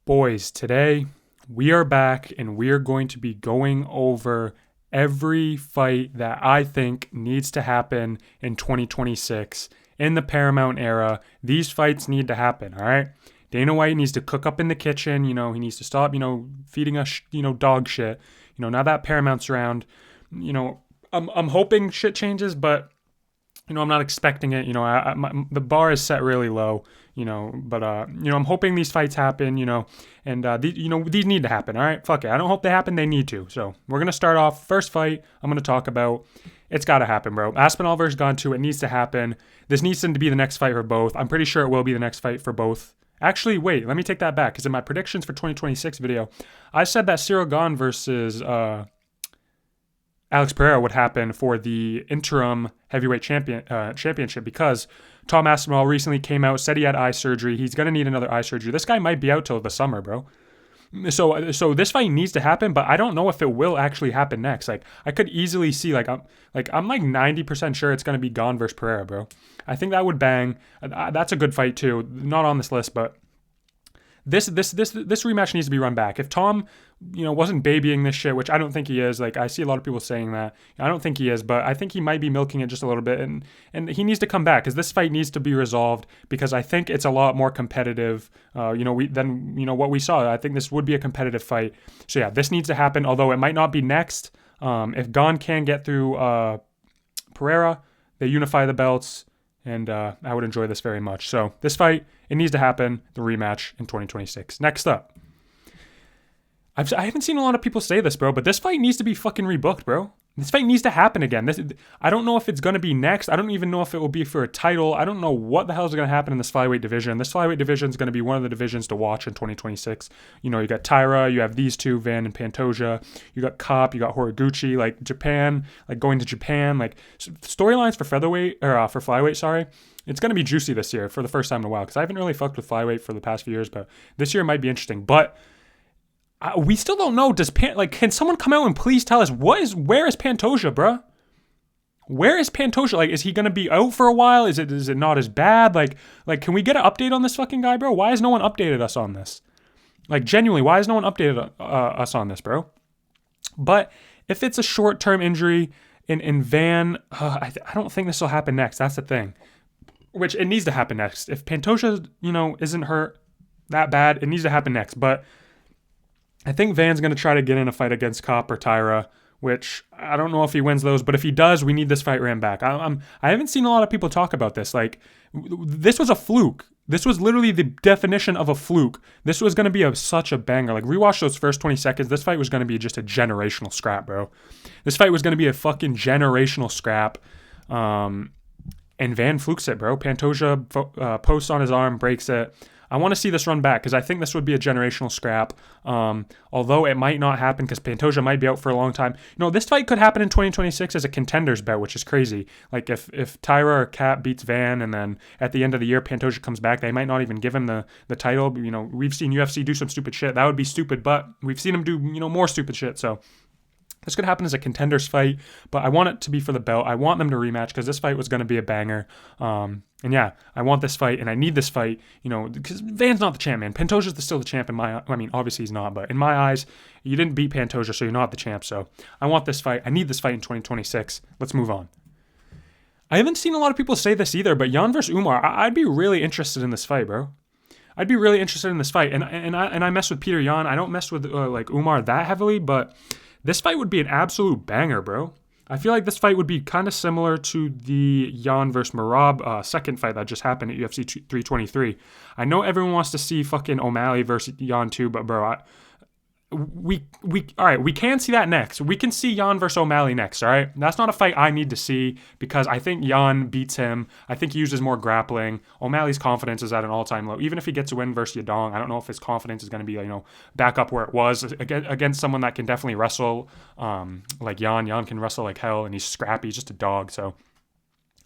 Boys, today we are back and we are going to be going over every fight that I think needs to happen in 2026 in the Paramount era. These fights need to happen, all right? Dana White needs to cook up in the kitchen. He needs to stop, feeding us, dog shit. Now that Paramount's around, I'm hoping shit changes, but I'm not expecting it. The bar is set really low, but I'm hoping these fights happen, and these need to happen. All right, fuck it. I don't hope they happen. They need to. So we're going to start off. First fight I'm going to talk about. It's got to happen, bro. Aspinall versus Gontu. It needs to happen. This needs to be the next fight for both. I'm pretty sure it will be the next fight for both. Actually, wait, let me take that back. Because in my predictions for 2026 video, I said that Cyril Gane versus Alex Pereira would happen for the interim heavyweight championship because Tom Aspinall recently came out, said he had eye surgery. He's going to need another eye surgery. This guy might be out till the summer, bro. So this fight needs to happen, but I don't know if it will actually happen next. Like, I could easily see, I'm 90% sure it's going to be Gane versus Pereira, bro. I think that would bang. That's a good fight too. Not on this list, but this rematch needs to be run back. If Tom, wasn't babying this shit, which I don't think he is. Like, I see a lot of people saying that. I don't think he is, but I think he might be milking it just a little bit, and he needs to come back because this fight needs to be resolved because I think it's a lot more competitive. Than what we saw. I think this would be a competitive fight. So yeah, this needs to happen. Although it might not be next. If Gane can get through Pereira, they unify the belts. And I would enjoy this very much. So this fight, it needs to happen, the rematch in 2026. Next up. I haven't seen a lot of people say this, bro, but this fight needs to be fucking rebooked, bro. This fight needs to happen again. I don't know if it's going to be next. I don't even know if it will be for a title. I don't know what the hell is going to happen in this flyweight division. This flyweight division is going to be one of the divisions to watch in 2026. You got Taira, you have these two, Van and Pantoja. You got Kopp, you got Horiguchi. Like Japan, like going to Japan. Like storylines for featherweight or for flyweight. Sorry. It's going to be juicy this year for the first time in a while because I haven't really fucked with flyweight for the past few years, but this year might be interesting. But we still don't know. Can someone come out and please tell us where is Pantoja, bruh? Where is Pantoja? Like, is he gonna be out for a while? Is it not as bad? Like, can we get an update on this fucking guy, bro? Why has no one updated us on this? Like, genuinely, why has no one updated us on this, bro? But if it's a short-term injury in Van, I don't think this will happen next. That's the thing. Which it needs to happen next. If Pantoja, isn't hurt that bad, it needs to happen next. But I think Van's going to try to get in a fight against Kopp or Taira, which I don't know if he wins those, but if he does, we need this fight ran back. I haven't seen a lot of people talk about this. Like, this was a fluke. This was literally the definition of a fluke. This was going to be such a banger. Like, rewatch those first 20 seconds. This fight was going to be just a generational scrap, bro. This fight was going to be a fucking generational scrap. And Van flukes it, bro. Pantoja posts on his arm, breaks it. I want to see this run back because I think this would be a generational scrap. Although it might not happen because Pantoja might be out for a long time. This fight could happen in 2026 as a contenders bout, which is crazy. Like if Taira or Kat beats Van and then at the end of the year Pantoja comes back, they might not even give him the title. We've seen UFC do some stupid shit. That would be stupid, but we've seen him do more stupid shit. So this could happen as a contenders fight, but I want it to be for the belt. I want them to rematch because this fight was going to be a banger. And yeah, I want this fight and I need this fight, because Van's not the champ, man. Pantoja's still the champ in my, obviously he's not, but in my eyes, you didn't beat Pantoja, so you're not the champ. So I want this fight. I need this fight in 2026. Let's move on. I haven't seen a lot of people say this either, but Jan versus Umar, I'd be really interested in this fight, bro. I'd be really interested in this fight. And I mess with Peter Yan. I don't mess with Umar that heavily, but this fight would be an absolute banger, bro. I feel like this fight would be kind of similar to the Yan versus Merab second fight that just happened at UFC 323. I know everyone wants to see fucking O'Malley versus Yan too, but bro, we all right, we can see that next. We can see Yan versus O'Malley next, all right? That's not a fight I need to see because I think Yan beats him. I think he uses more grappling. O'Malley's confidence is at an all-time low. Even if he gets a win versus Yadong, I don't know if his confidence is going to be, back up where it was against someone that can definitely wrestle like Yan. Yan can wrestle like hell, and he's scrappy. He's just a dog, so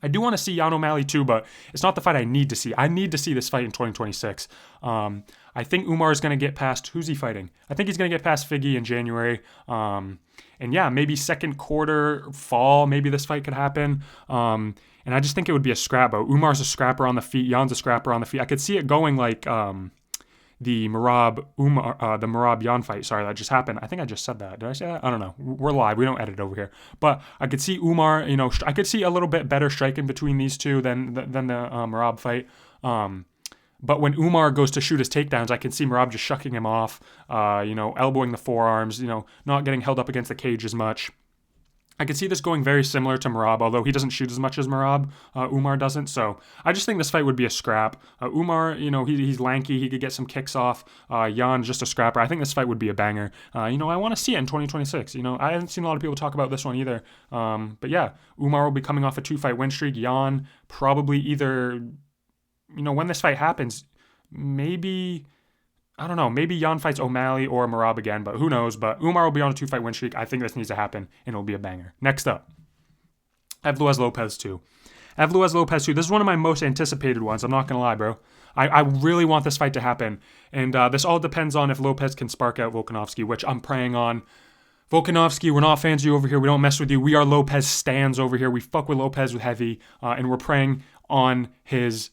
I do want to see Yan O'Malley too, but it's not the fight I need to see. I need to see this fight in 2026. I think Umar is going to get past, who's he fighting? I think he's going to get past Figgy in January. And yeah, maybe second quarter, fall, maybe this fight could happen. And I just think it would be a scrap. Umar's a scrapper on the feet. Yan's a scrapper on the feet. I could see it going like the Merab Yan fight. Sorry, that just happened. I think I just said that. Did I say that? I don't know. We're live. We don't edit over here. But I could see Umar. I could see a little bit better striking between these two than the Merab fight. But when Umar goes to shoot his takedowns, I can see Merab just shucking him off. Elbowing the forearms. Not getting held up against the cage as much. I could see this going very similar to Merab, although he doesn't shoot as much as Merab. Umar doesn't. So I just think this fight would be a scrap. Umar, he's lanky. He could get some kicks off. Jan's just a scrapper. I think this fight would be a banger. I want to see it in 2026. I haven't seen a lot of people talk about this one either. But yeah, Umar will be coming off a 2-fight win streak. Jan probably either, when this fight happens, maybe... I don't know, maybe Jan fights O'Malley or Merab again, but who knows. But Umar will be on a 2-fight win streak. I think this needs to happen, and it'll be a banger. Next up, Evloez Lopez 2. Evloez Lopez 2. This is one of my most anticipated ones. I'm not going to lie, bro. I really want this fight to happen. And this all depends on if Lopez can spark out Volkanovski, which I'm praying on. Volkanovski, we're not fans of you over here. We don't mess with you. We are Lopez stans over here. We fuck with Lopez with heavy, and we're praying on his...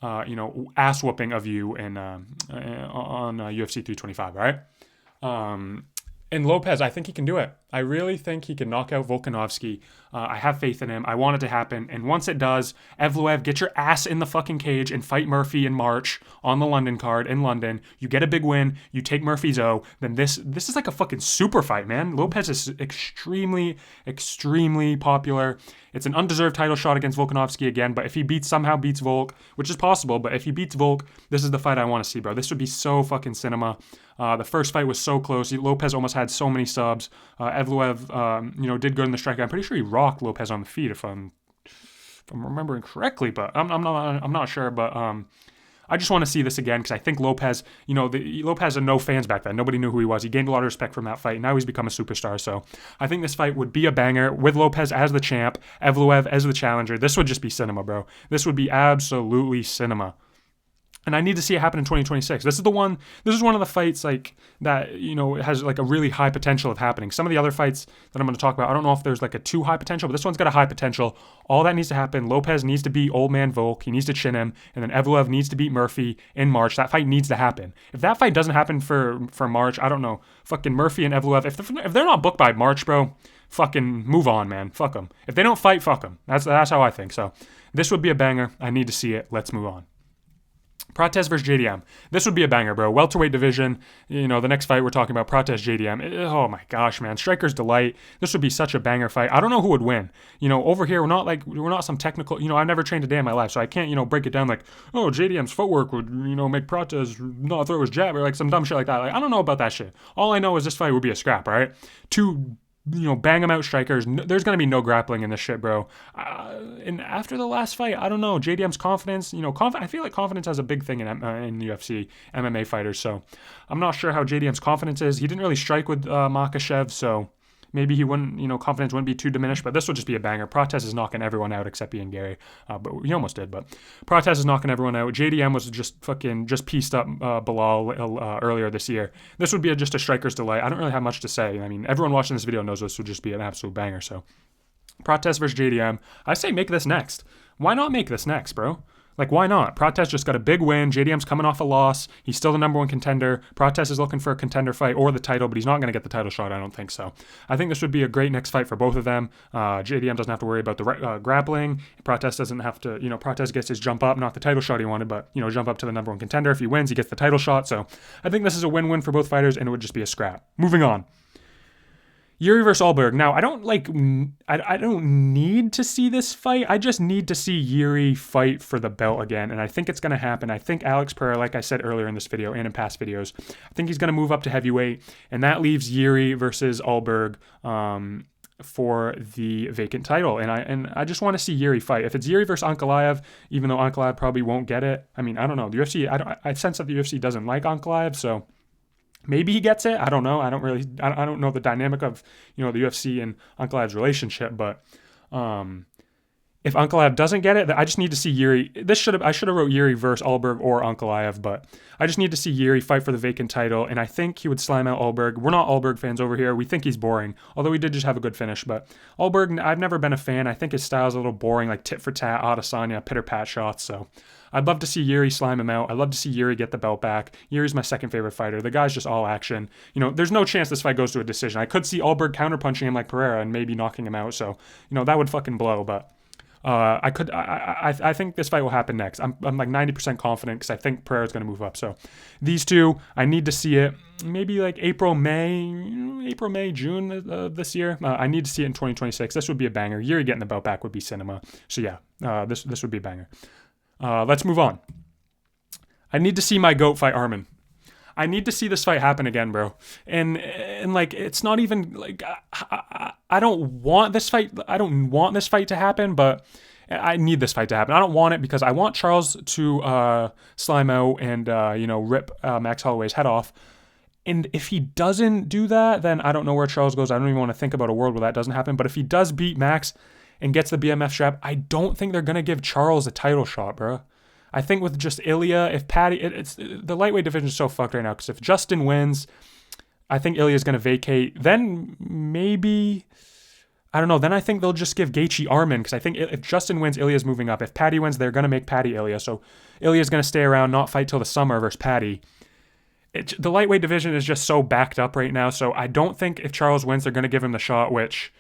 ass whooping of you on UFC 325, all right? And Lopez, I think he can do it. I really think he can knock out Volkanovski. I have faith in him. I want it to happen. And once it does, Evloev, get your ass in the fucking cage and fight Murphy in March on the London card in London. You get a big win. You take Murphy's O. Then this is like a fucking super fight, man. Lopez is extremely, extremely popular. It's an undeserved title shot against Volkanovski again, but if he somehow beats Volk, which is possible, but if he beats Volk, this is the fight I want to see, bro. This would be so fucking cinema. The first fight was so close. Lopez almost had so many subs. Evloev, did good in the striking. I'm pretty sure he rocked Lopez on the feet if I'm remembering correctly, but I'm not sure. But I just want to see this again because I think Lopez, Lopez had no fans back then. Nobody knew who he was. He gained a lot of respect from that fight. Now he's become a superstar. So I think this fight would be a banger with Lopez as the champ, Evloev as the challenger. This would just be cinema, bro. This would be absolutely cinema. And I need to see it happen in 2026. This is one of the fights like that, has like a really high potential of happening. Some of the other fights that I'm going to talk about, I don't know if there's like a too high potential, but this one's got a high potential. All that needs to happen. Lopez needs to beat old man Volk. He needs to chin him. And then Evloev needs to beat Murphy in March. That fight needs to happen. If that fight doesn't happen for March, I don't know. Fucking Murphy and Evloev, if they're not booked by March, bro, fucking move on, man. Fuck them. If they don't fight, fuck them. That's how I think. So this would be a banger. I need to see it. Let's move on. Prates versus JDM. This would be a banger, bro. Welterweight division. The next fight we're talking about, Prates JDM. Oh my gosh, man. Striker's delight. This would be such a banger fight. I don't know who would win. Over here, we're not some technical, I've never trained a day in my life, so I can't, break it down like, oh, JDM's footwork would, make Prates not throw his jab or like some dumb shit like that. Like, I don't know about that shit. All I know is this fight would be a scrap, all right? Two bang them out strikers. There's going to be no grappling in this shit, bro. And after the last fight, I don't know. JDM's confidence, I feel like confidence has a big thing in UFC, MMA fighters. So I'm not sure how JDM's confidence is. He didn't really strike with Makhachev, so maybe he wouldn't, confidence wouldn't be too diminished, but this would just be a banger. Prates is knocking everyone out except Ian Gary, but he almost did, but Prates is knocking everyone out. JDM was just pieced up Bilal earlier this year. This would be just a striker's delight. I don't really have much to say. I mean, everyone watching this video knows this would just be an absolute banger, so Prates versus JDM. I say make this next. Why not make this next, bro? Like, why not? Prates just got a big win. JDM's coming off a loss. He's still the number one contender. Prates is looking for a contender fight or the title, but he's not going to get the title shot, I don't think so. I think this would be a great next fight for both of them. JDM doesn't have to worry about the grappling. Prates doesn't have to, Prates gets his jump up, not the title shot he wanted, but, jump up to the number one contender. If he wins, he gets the title shot. So I think this is a win-win for both fighters, and it would just be a scrap. Moving on. Yuri versus Alberg. Now, I don't need to see this fight. I just need to see Yuri fight for the belt again, and I think it's going to happen. I think Alex Pereira, like I said earlier in this video and in past videos, I think he's going to move up to heavyweight, and that leaves Yuri versus Alberg for the vacant title. And I just want to see Yuri fight. If it's Yuri versus Ankalaev, even though Ankalaev probably won't get it, I mean, I don't know. The UFC, I sense that the UFC doesn't like Ankalaev, so maybe he gets it. I don't know. I don't know the dynamic of, the UFC and Ankalaev's relationship, but If Ankalaev doesn't get it, I just need to see Yuri. I should have wrote Yuri versus Alberg or Ankalaev, but I just need to see Yuri fight for the vacant title, and I think he would slime out Alberg. We're not Alberg fans over here. We think he's boring, although he did just have a good finish. But Alberg, I've never been a fan. I think his style's a little boring, like tit for tat, Adesanya, pitter pat shots. So I'd love to see Yuri slime him out. I'd love to see Yuri get the belt back. Yuri's my second favorite fighter. The guy's just all action. There's no chance this fight goes to a decision. I could see Alberg counterpunching him like Pereira and maybe knocking him out. So that would fucking blow, but. I think this fight will happen next. I'm like 90% confident because I think Pereira's going to move up. So these two, I need to see it maybe like April, May, June this year. I need to see it in 2026. This would be a banger. Yuri getting the belt back would be cinema. So yeah, this would be a banger. Let's move on. I need to see my GOAT fight Arman. I need to see this fight happen again, bro. And like, it's not even like I don't want this fight. I don't want this fight to happen, but I need this fight to happen. I don't want it because I want Charles to slime out and rip Max Holloway's head off. And if he doesn't do that, then I don't know where Charles goes. I don't even want to think about a world where that doesn't happen. But if he does beat Max and gets the BMF strap, I don't think they're gonna give Charles a title shot, bro. I think with just Ilya, if Patty, it's the lightweight division is so fucked right now because if Justin wins, I think Ilya's going to vacate. Then maybe, I don't know, then I think they'll just give Gaethje Arman because I think if Justin wins, Ilya's moving up. If Patty wins, they're going to make Patty Ilya. So Ilya's going to stay around, not fight till the summer versus Patty. The lightweight division is just so backed up right now. So I don't think if Charles wins, they're going to give him the shot, which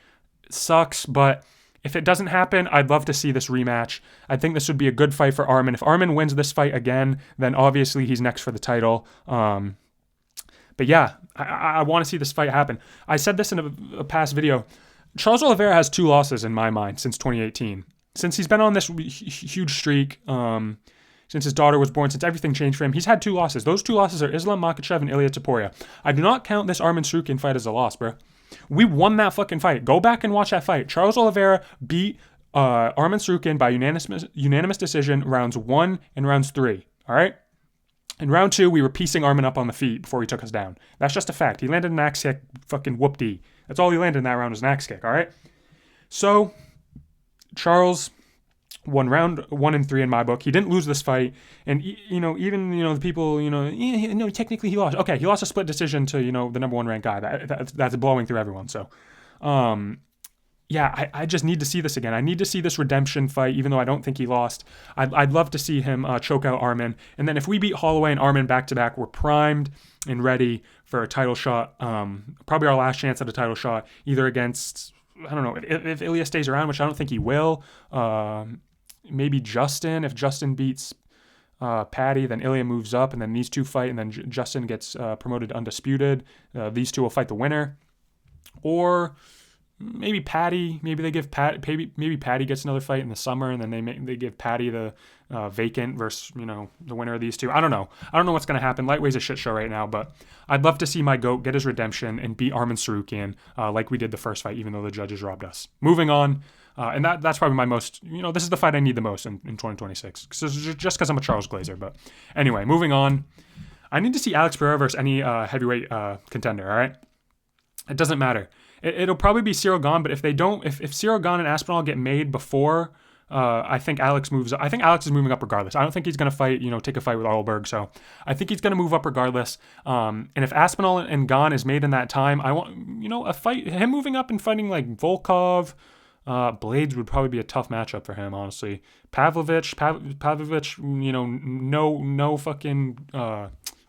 sucks, but if it doesn't happen, I'd love to see this rematch. I think this would be a good fight for Arman. If Arman wins this fight again, then obviously he's next for the title. But yeah, I want to see this fight happen. I said this in a past video. Charles Oliveira has 2 losses in my mind since 2018. Since he's been on this huge streak, since his daughter was born, since everything changed for him, he's had 2 losses. Those 2 losses are Islam Makhachev and Ilia Topuria. I do not count this Arman Tsarukyan fight as a loss, bro. We won that fucking fight. Go back and watch that fight. Charles Oliveira beat Arman Tsarukyan by unanimous decision rounds 1 and rounds 3. All right? In round 2, we were piecing Arman up on the feet before he took us down. That's just a fact. He landed an axe kick, fucking whoop-dee. That's all he landed in that round was an axe kick, all right? So, Charles won round 1 and 3 in my book. He didn't lose this fight. And, even the people, technically he lost. Okay, he lost a split decision to, the number 1 ranked guy. That's blowing through everyone. So, I just need to see this again. I need to see this redemption fight, even though I don't think he lost. I'd love to see him choke out Arman. And then if we beat Holloway and Arman back-to-back, we're primed and ready for a title shot. Probably our last chance at a title shot, either against, I don't know, if Ilya stays around, which I don't think he will. Maybe Justin. If Justin beats Patty, then Ilya moves up, and then these 2 fight, and then Justin gets promoted to undisputed. These 2 will fight the winner. Or maybe Patty. Maybe they give maybe Patty gets another fight in the summer, and then they give Patty the vacant versus the winner of these 2. I don't know. I don't know what's gonna happen. Lightweight's a shit show right now, but I'd love to see my GOAT get his redemption and beat Arman Tsarukyan like we did the first fight, even though the judges robbed us. Moving on. And that's probably my most, this is the fight I need the most in 2026. Just because I'm a Charles Glazer. But anyway, moving on. I need to see Alex Pereira versus any heavyweight contender, all right? It doesn't matter. It'll probably be Cyril Gane, but if they don't, if Cyril Gane and Aspinall get made before, I think Alex moves up. I think Alex is moving up regardless. I don't think he's going to fight, take a fight with Alberg. So I think he's going to move up regardless. And if Aspinall and Gane is made in that time, I want, a fight, him moving up and fighting like Volkov, Blades would probably be a tough matchup for him, honestly. Pavlovich, no fucking,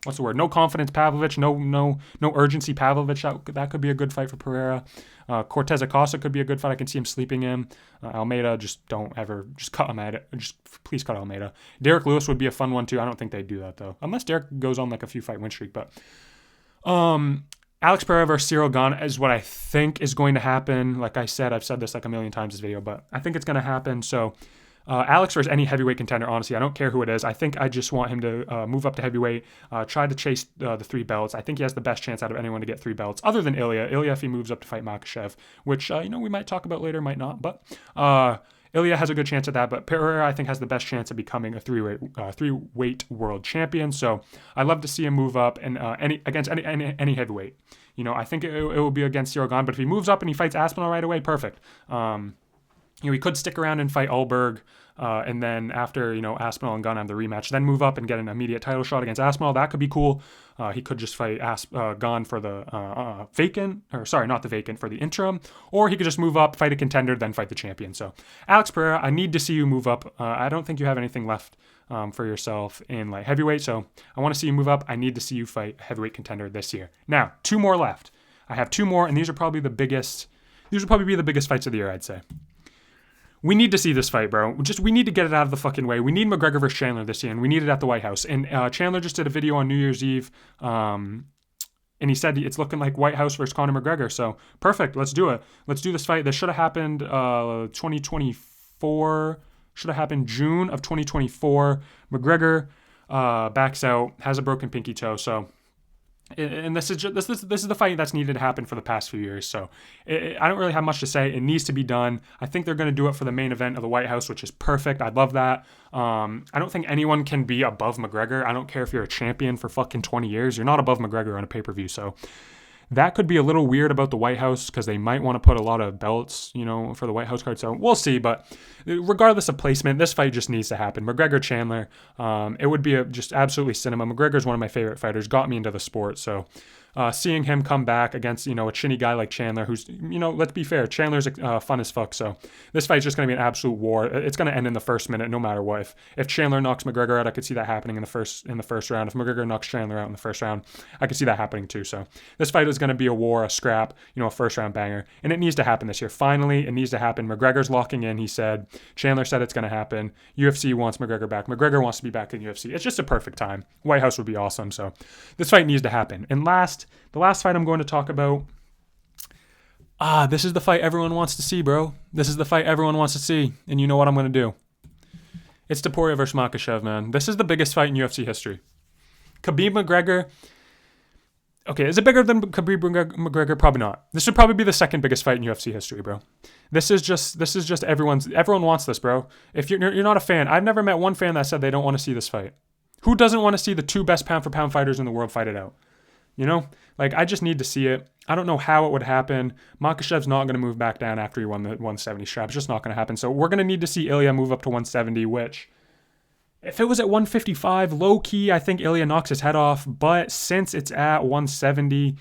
what's the word? No confidence Pavlovich, no urgency Pavlovich. That could be a good fight for Pereira. Cortez Acosta could be a good fight. I can see him sleeping him. Almeida, just cut Almeida. Just please cut Almeida. Derek Lewis would be a fun one too. I don't think they'd do that though, unless Derek goes on like a few fight win streak. But Alex Pereira versus Cyril Gane is what I think is going to happen. Like I said, I've said this like a million times this video, but I think it's going to happen. So Alex versus any heavyweight contender, honestly, I don't care who it is. I think I just want him to move up to heavyweight, try to chase the 3 belts. I think he has the best chance out of anyone to get 3 belts, other than Ilya. Ilya, if he moves up to fight Makhachev, which, we might talk about later, might not. But Ilya has a good chance at that, but Pereira, I think, has the best chance of becoming a three-weight world champion. So I'd love to see him move up and against any heavyweight. I think it will be against Cyril Gane, but if he moves up and he fights Aspinall right away, perfect. he could stick around and fight Alberg, and then after, Aspinall and Gunn have the rematch, then move up and get an immediate title shot against Aspinall. That could be cool. He could just fight Gunn for the vacant, or sorry, not the vacant, for the interim, or he could just move up, fight a contender, then fight the champion. So, Alex Pereira, I need to see you move up. I don't think you have anything left for yourself in light heavyweight, so I want to see you move up. I need to see you fight a heavyweight contender this year. Now, 2 more left. I have 2 more, and these are probably the biggest. These will probably be the biggest fights of the year, I'd say. We need to see this fight, bro. We need to get it out of the fucking way. We need McGregor versus Chandler this year, and we need it at the White House. And Chandler just did a video on New Year's Eve, and he said it's looking like White House versus Conor McGregor. So, perfect. Let's do it. Let's do this fight. This should have happened 2024. Should have happened June of 2024. McGregor backs out, has a broken pinky toe, so... And this is the fight that's needed to happen for the past few years. So I don't really have much to say. It needs to be done. I think they're going to do it for the main event of the White House, which is perfect. I'd love that. I don't think anyone can be above McGregor. I don't care if you're a champion for fucking 20 years. You're not above McGregor on a pay-per-view. So that could be a little weird about the White House because they might want to put a lot of belts, for the White House card. So we'll see. But regardless of placement, this fight just needs to happen. McGregor-Chandler, it would be just absolutely cinema. McGregor's one of my favorite fighters, got me into the sport. So seeing him come back against, a chinny guy like Chandler, who's, let's be fair, Chandler's fun as fuck. So this fight's just going to be an absolute war. It's going to end in the first minute, no matter what. If Chandler knocks McGregor out, I could see that happening in the first round. If McGregor knocks Chandler out in the first round, I could see that happening too. So this fight is going to be a war, a scrap, a first round banger, and it needs to happen this year. Finally, it needs to happen. McGregor's locking in. He said, Chandler said it's going to happen. UFC wants McGregor back. McGregor wants to be back in UFC. It's just a perfect time. White House would be awesome. So this fight needs to happen. And the last fight I'm going to talk about, this is the fight everyone wants to see, bro. This is the fight everyone wants to see, and you know what I'm going to do. It's Topuria versus Makhachev, man. This is the biggest fight in UFC history. Khabib McGregor, okay, is it bigger than Khabib McGregor? Probably not. This would probably be the second biggest fight in UFC history, bro. This is just everyone wants this, bro. If you're not a fan, I've never met one fan that said they don't want to see this fight. Who doesn't want to see the 2 best pound for pound fighters in the world fight it out? I just need to see it. I don't know how it would happen. Makhachev's not going to move back down after he won the 170 strap. It's just not going to happen. So we're going to need to see Ilya move up to 170, which, if it was at 155, low-key, I think Ilya knocks his head off. But since it's at 170,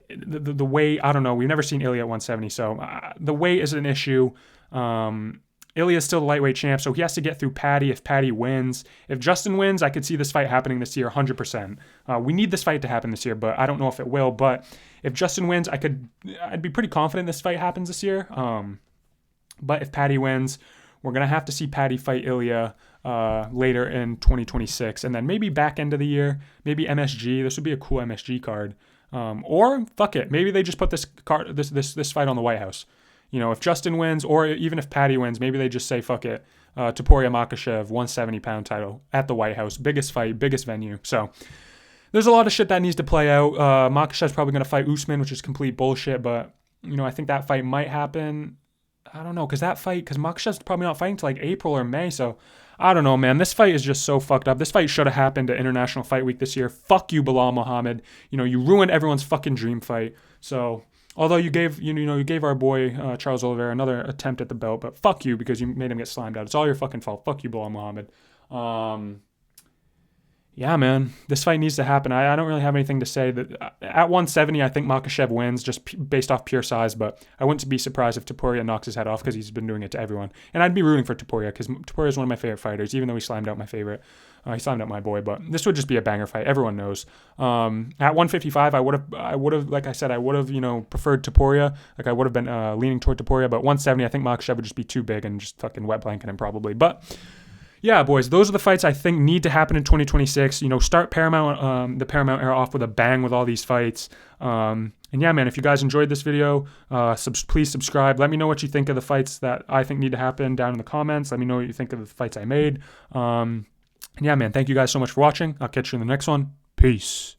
the weight, I don't know. We've never seen Ilya at 170, so the weight is an issue. Ilya's still the lightweight champ, so he has to get through Paddy if Paddy wins. If Justin wins, I could see this fight happening this year 100%. We need this fight to happen this year, but I don't know if it will. But if Justin wins, I'd be pretty confident this fight happens this year. But if Paddy wins, we're going to have to see Paddy fight Ilya later in 2026. And then maybe back end of the year, maybe MSG. This would be a cool MSG card. Or, fuck it, maybe they just put this fight on the White House. If Justin wins, or even if Paddy wins, maybe they just say, fuck it, Topuria Makhachev, 170-pound title at the White House. Biggest fight, biggest venue. So there's a lot of shit that needs to play out. Makhachev's probably going to fight Usman, which is complete bullshit, but, I think that fight might happen. I don't know, because Makhachev's probably not fighting till like April or May, so I don't know, man. This fight is just so fucked up. This fight should have happened at International Fight Week this year. Fuck you, Bilal Muhammad. You ruined everyone's fucking dream fight. So... although you gave our boy Charles Oliveira another attempt at the belt, but fuck you because you made him get slimed out. It's all your fucking fault. Fuck you, Bilal Muhammad. Yeah, man, this fight needs to happen. I don't really have anything to say. That at 170, I think Makhachev wins just based off pure size, but I wouldn't be surprised if Topuria knocks his head off because he's been doing it to everyone. And I'd be rooting for Topuria because Topuria is one of my favorite fighters, even though he slimed out my favorite. He slimed out my boy, but this would just be a banger fight. Everyone knows. At 155, I would have, like I said, preferred Topuria. Like I would have been leaning toward Topuria, but 170, I think Makhachev would just be too big and just fucking wet blanket him probably. But yeah, boys, those are the fights I think need to happen in 2026. Start Paramount, the Paramount era off with a bang with all these fights. And yeah, man, if you guys enjoyed this video, please subscribe. Let me know what you think of the fights that I think need to happen down in the comments. Let me know what you think of the fights I made. And yeah, man, thank you guys so much for watching. I'll catch you in the next one. Peace.